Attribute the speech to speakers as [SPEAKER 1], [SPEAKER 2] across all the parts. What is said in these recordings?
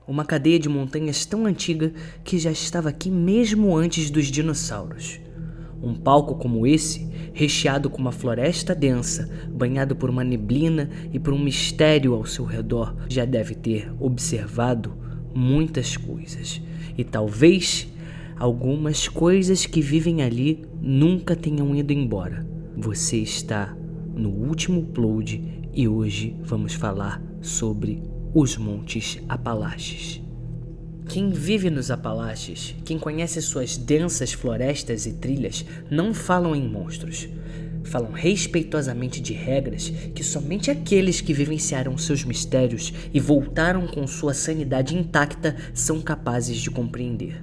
[SPEAKER 1] Uma cadeia de montanhas tão antiga que já estava aqui mesmo antes dos dinossauros. Um palco como esse, recheado com uma floresta densa, banhado por uma neblina e por um mistério ao seu redor, já deve ter observado muitas coisas. E talvez algumas coisas que vivem ali nunca tenham ido embora. Você está no último upload e hoje vamos falar sobre os Montes Apalaches. Quem vive nos Apalaches, quem conhece suas densas florestas e trilhas, não falam em monstros. Falam respeitosamente de regras que somente aqueles que vivenciaram seus mistérios e voltaram com sua sanidade intacta são capazes de compreender.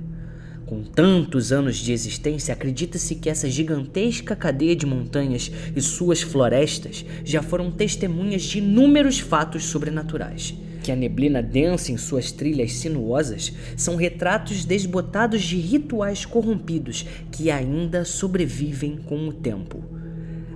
[SPEAKER 1] Com tantos anos de existência, acredita-se que essa gigantesca cadeia de montanhas e suas florestas já foram testemunhas de inúmeros fatos sobrenaturais. Que a neblina densa em suas trilhas sinuosas são retratos desbotados de rituais corrompidos que ainda sobrevivem com o tempo.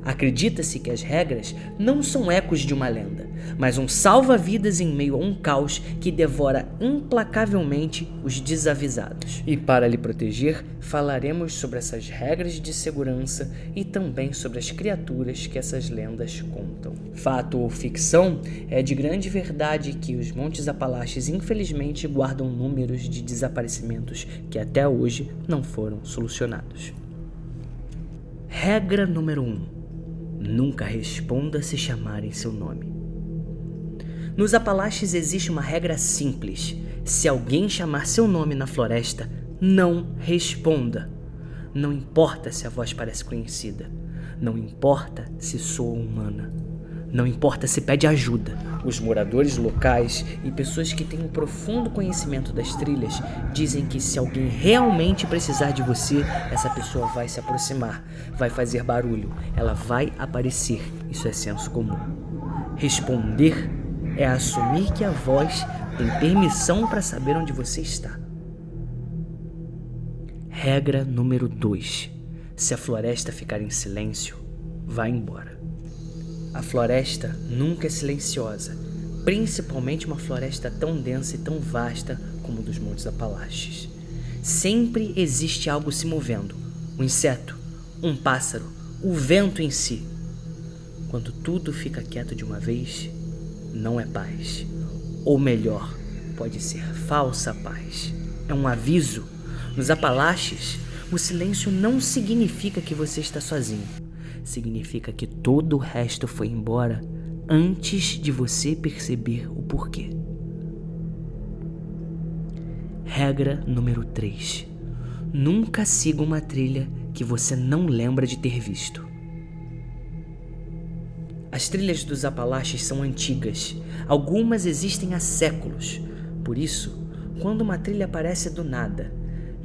[SPEAKER 1] Acredita-se que as regras não são ecos de uma lenda, mas um salva-vidas em meio a um caos que devora implacavelmente os desavisados. E para lhe proteger, falaremos sobre essas regras de segurança e também sobre as criaturas que essas lendas contam. Fato ou ficção, é de grande verdade que os Montes Apalaches infelizmente guardam números de desaparecimentos que até hoje não foram solucionados. Regra número 1. Nunca responda se chamarem seu nome. Nos Apalaches existe uma regra simples. Se alguém chamar seu nome na floresta, não responda. Não importa se a voz parece conhecida. Não importa se soa humana. Não importa se pede ajuda. Os moradores locais e pessoas que têm um profundo conhecimento das trilhas dizem que se alguém realmente precisar de você, essa pessoa vai se aproximar, vai fazer barulho, ela vai aparecer. Isso é senso comum. Responder é assumir que a voz tem permissão para saber onde você está. Regra número 2. Se a floresta ficar em silêncio, vá embora. A floresta nunca é silenciosa, principalmente uma floresta tão densa e tão vasta como a dos Montes Apalaches. Sempre existe algo se movendo, um inseto, um pássaro, o vento em si. Quando tudo fica quieto de uma vez, não é paz. Ou melhor, pode ser falsa paz. É um aviso. Nos Apalaches, o silêncio não significa que você está sozinho. Significa que todo o resto foi embora antes de você perceber o porquê. Regra número 3. Nunca siga uma trilha que você não lembra de ter visto. As trilhas dos Apalaches são antigas. Algumas existem há séculos. Por isso, quando uma trilha aparece do nada,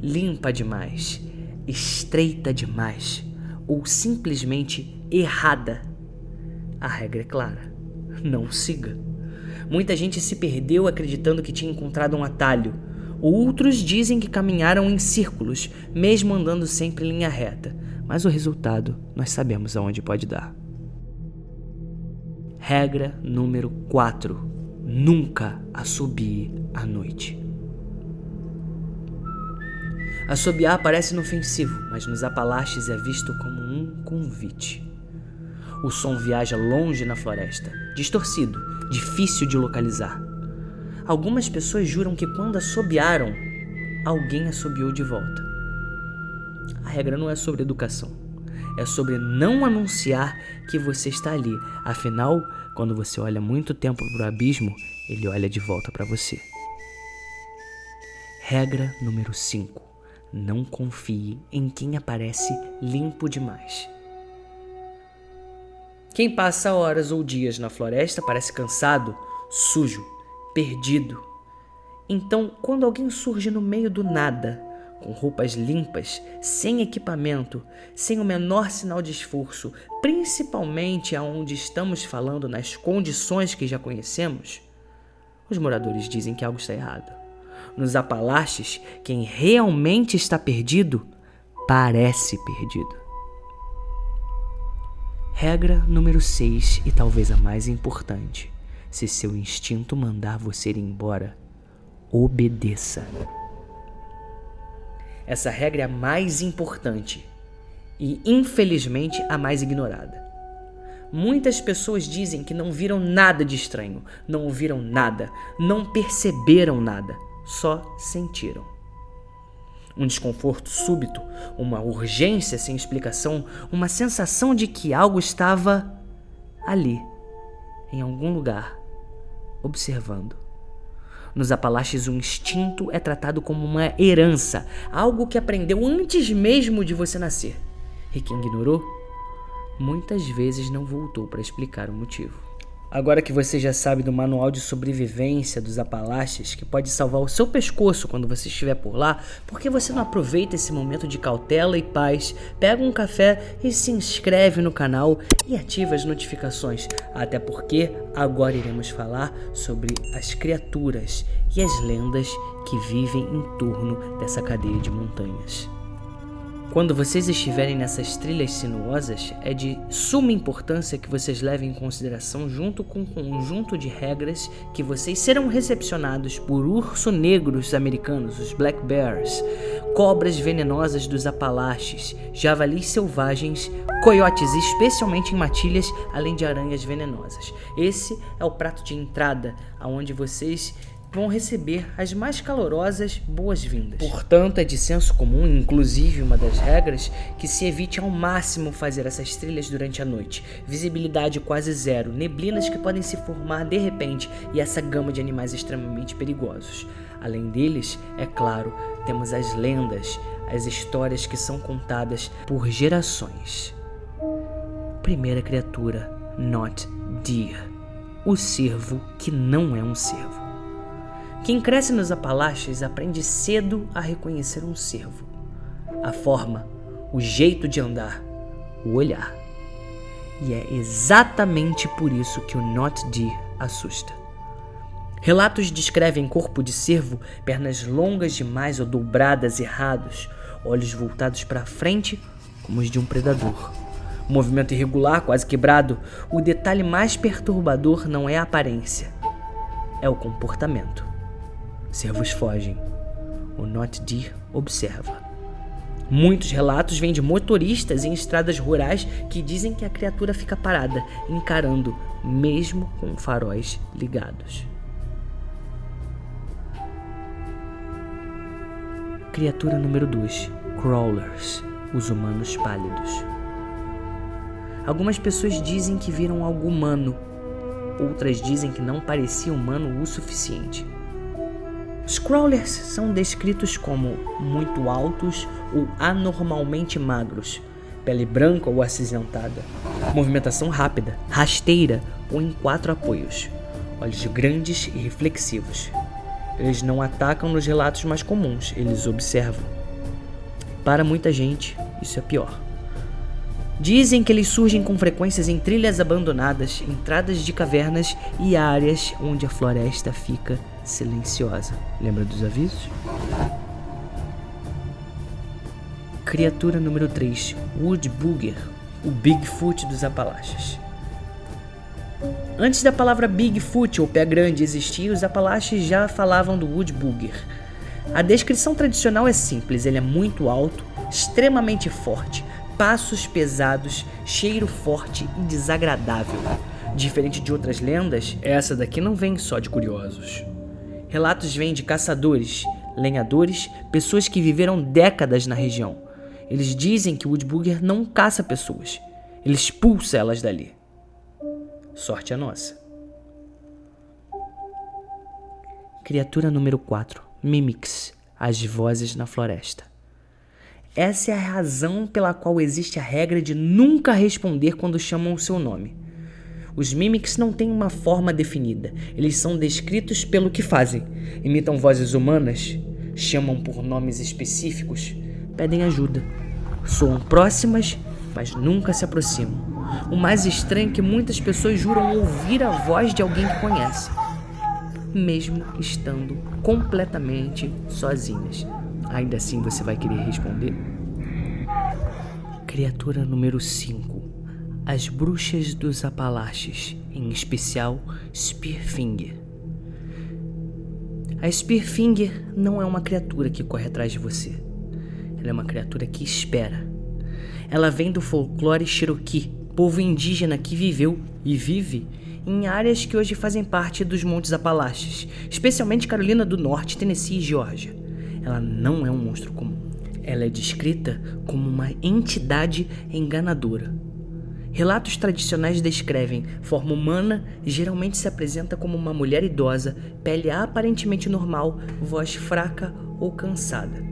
[SPEAKER 1] limpa demais, estreita demais, ou simplesmente errada, a regra é clara: não siga. Muita gente se perdeu acreditando que tinha encontrado um atalho. Outros dizem que caminharam em círculos, mesmo andando sempre em linha reta. Mas o resultado nós sabemos aonde pode dar. Regra número 4. Nunca assobie à noite. Assobiar parece inofensivo, mas nos Apalaches é visto como um convite. O som viaja longe na floresta, distorcido, difícil de localizar. Algumas pessoas juram que quando assobiaram, alguém assobiou de volta. A regra não é sobre educação, é sobre não anunciar que você está ali. Afinal, quando você olha muito tempo para o abismo, ele olha de volta para você. Regra número 5. Não confie em quem aparece limpo demais. Quem passa horas ou dias na floresta parece cansado, sujo, perdido. Então, quando alguém surge no meio do nada, com roupas limpas, sem equipamento, sem o menor sinal de esforço, principalmente aonde estamos falando nas condições que já conhecemos, os moradores dizem que algo está errado. Nos Apalaches, quem realmente está perdido, parece perdido. Regra número 6 e talvez a mais importante. Se seu instinto mandar você ir embora, obedeça. Essa regra é a mais importante e, infelizmente, a mais ignorada. Muitas pessoas dizem que não viram nada de estranho, não ouviram nada, não perceberam nada, só sentiram. Um desconforto súbito, uma urgência sem explicação, uma sensação de que algo estava ali, em algum lugar, observando. Nos Apalaches, o instinto é tratado como uma herança, algo que aprendeu antes mesmo de você nascer. E quem ignorou, muitas vezes não voltou para explicar o motivo. Agora que você já sabe do manual de sobrevivência dos Apalaches, que pode salvar o seu pescoço quando você estiver por lá, por que você não aproveita esse momento de cautela e paz, pega um café e se inscreve no canal e ativa as notificações? Até porque agora iremos falar sobre as criaturas e as lendas que vivem em torno dessa cadeia de montanhas. Quando vocês estiverem nessas trilhas sinuosas, é de suma importância que vocês levem em consideração, junto com um conjunto de regras, que vocês serão recepcionados por ursos negros americanos, os Black Bears, cobras venenosas dos Apalaches, javalis selvagens, coiotes, especialmente em matilhas, além de aranhas venenosas. Esse é o prato de entrada, onde vocês vão receber as mais calorosas boas-vindas. Portanto, é de senso comum, inclusive uma das regras, que se evite ao máximo fazer essas trilhas durante a noite. Visibilidade quase zero, neblinas que podem se formar de repente e essa gama de animais extremamente perigosos. Além deles, é claro, temos as lendas, as histórias que são contadas por gerações. Primeira criatura, Not Deer, o cervo que não é um cervo. Quem cresce nos Apalaches aprende cedo a reconhecer um cervo. A forma, o jeito de andar, o olhar. E é exatamente por isso que o Not Deer assusta. Relatos descrevem corpo de cervo, pernas longas demais ou dobradas errados, olhos voltados para frente como os de um predador. Movimento irregular, quase quebrado. O detalhe mais perturbador não é a aparência, é o comportamento. Cervos fogem. O Not Deer observa. Muitos relatos vêm de motoristas em estradas rurais que dizem que a criatura fica parada, encarando, mesmo com faróis ligados. Criatura número 2. Crawlers, os humanos pálidos. Algumas pessoas dizem que viram algo humano. Outras dizem que não parecia humano o suficiente. Os crawlers são descritos como muito altos ou anormalmente magros, pele branca ou acinzentada, movimentação rápida, rasteira ou em 4 apoios, olhos grandes e reflexivos. Eles não atacam nos relatos mais comuns, eles observam. Para muita gente, isso é pior. Dizem que eles surgem com frequências em trilhas abandonadas, entradas de cavernas e áreas onde a floresta fica silenciosa. Lembra dos avisos? Criatura número 3. Wood Booger, o Bigfoot dos Apalaches. Antes da palavra Bigfoot ou pé grande existir, os Apalaches já falavam do Wood Booger. A descrição tradicional é simples, ele é muito alto, extremamente forte, passos pesados, cheiro forte e desagradável. Diferente de outras lendas, essa daqui não vem só de curiosos. Relatos vêm de caçadores, lenhadores, pessoas que viveram décadas na região. Eles dizem que o Wood Booger não caça pessoas, ele expulsa elas dali. Sorte a nossa. Criatura número 4. Mimics, as vozes na floresta. Essa é a razão pela qual existe a regra de nunca responder quando chamam o seu nome. Os Mimics não têm uma forma definida, eles são descritos pelo que fazem. Imitam vozes humanas, chamam por nomes específicos, pedem ajuda. Soam próximas, mas nunca se aproximam. O mais estranho é que muitas pessoas juram ouvir a voz de alguém que conhece, mesmo estando completamente sozinhas. Ainda assim você vai querer responder? Criatura número 5. As bruxas dos Apalaches, em especial Spearfinger. A Spearfinger não é uma criatura que corre atrás de você. Ela é uma criatura que espera. Ela vem do folclore Cherokee, povo indígena que viveu e vive em áreas que hoje fazem parte dos Montes Apalaches, especialmente Carolina do Norte, Tennessee e Geórgia. Ela não é um monstro comum. Ela é descrita como uma entidade enganadora. Relatos tradicionais descrevem forma humana, geralmente se apresenta como uma mulher idosa, pele aparentemente normal, voz fraca ou cansada.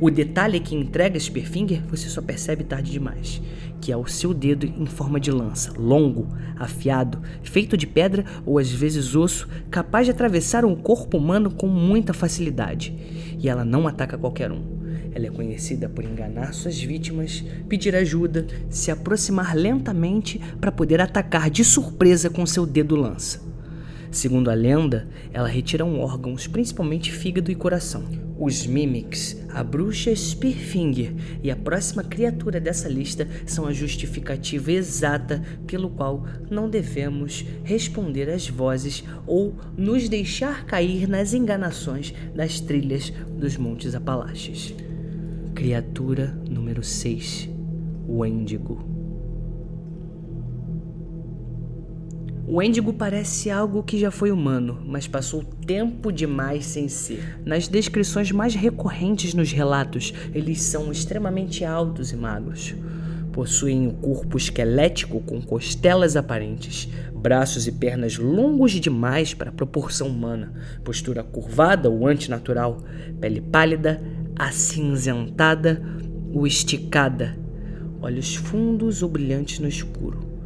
[SPEAKER 1] O detalhe que entrega Spearfinger você só percebe tarde demais, que é o seu dedo em forma de lança, longo, afiado, feito de pedra ou às vezes osso, capaz de atravessar um corpo humano com muita facilidade. E ela não ataca qualquer um. Ela é conhecida por enganar suas vítimas, pedir ajuda, se aproximar lentamente para poder atacar de surpresa com seu dedo lança. Segundo a lenda, ela retira órgãos, principalmente fígado e coração. Os Mimics, a bruxa Spearfinger e a próxima criatura dessa lista são a justificativa exata pelo qual não devemos responder às vozes ou nos deixar cair nas enganações das trilhas dos Montes Apalaches. Criatura número 6, o Wendigo. O Wendigo parece algo que já foi humano, mas passou tempo demais sem ser. Nas descrições mais recorrentes nos relatos, eles são extremamente altos e magros. Possuem um corpo esquelético com costelas aparentes, braços e pernas longos demais para a proporção humana, postura curvada ou antinatural, pele pálida, acinzentada ou esticada, olhos fundos ou brilhantes no escuro.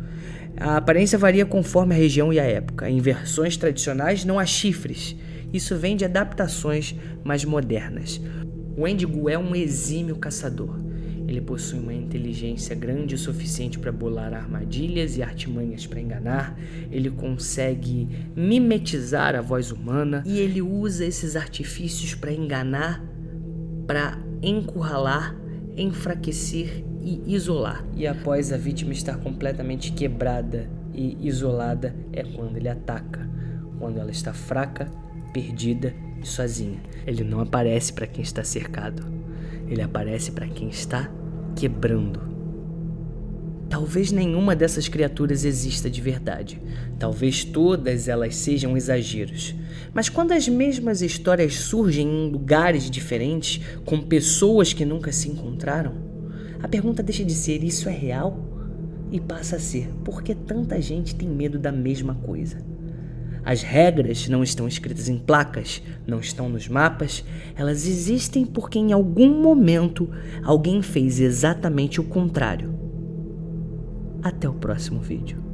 [SPEAKER 1] A aparência varia conforme a região e a época. Em versões tradicionais não há chifres. Isso vem de adaptações mais modernas. O Wendigo é um exímio caçador. Ele possui uma inteligência grande o suficiente para bolar armadilhas e artimanhas para enganar. Ele consegue mimetizar a voz humana e ele usa esses artifícios para enganar, para encurralar, enfraquecer e isolar. E após a vítima estar completamente quebrada e isolada é quando ele ataca, quando ela está fraca, perdida e sozinha. Ele não aparece para quem está cercado, ele aparece para quem está quebrando. Talvez nenhuma dessas criaturas exista de verdade. Talvez todas elas sejam exageros. Mas quando as mesmas histórias surgem em lugares diferentes, com pessoas que nunca se encontraram, a pergunta deixa de ser isso é real e passa a ser por que tanta gente tem medo da mesma coisa. As regras não estão escritas em placas, não estão nos mapas, elas existem porque em algum momento alguém fez exatamente o contrário. Até o próximo vídeo.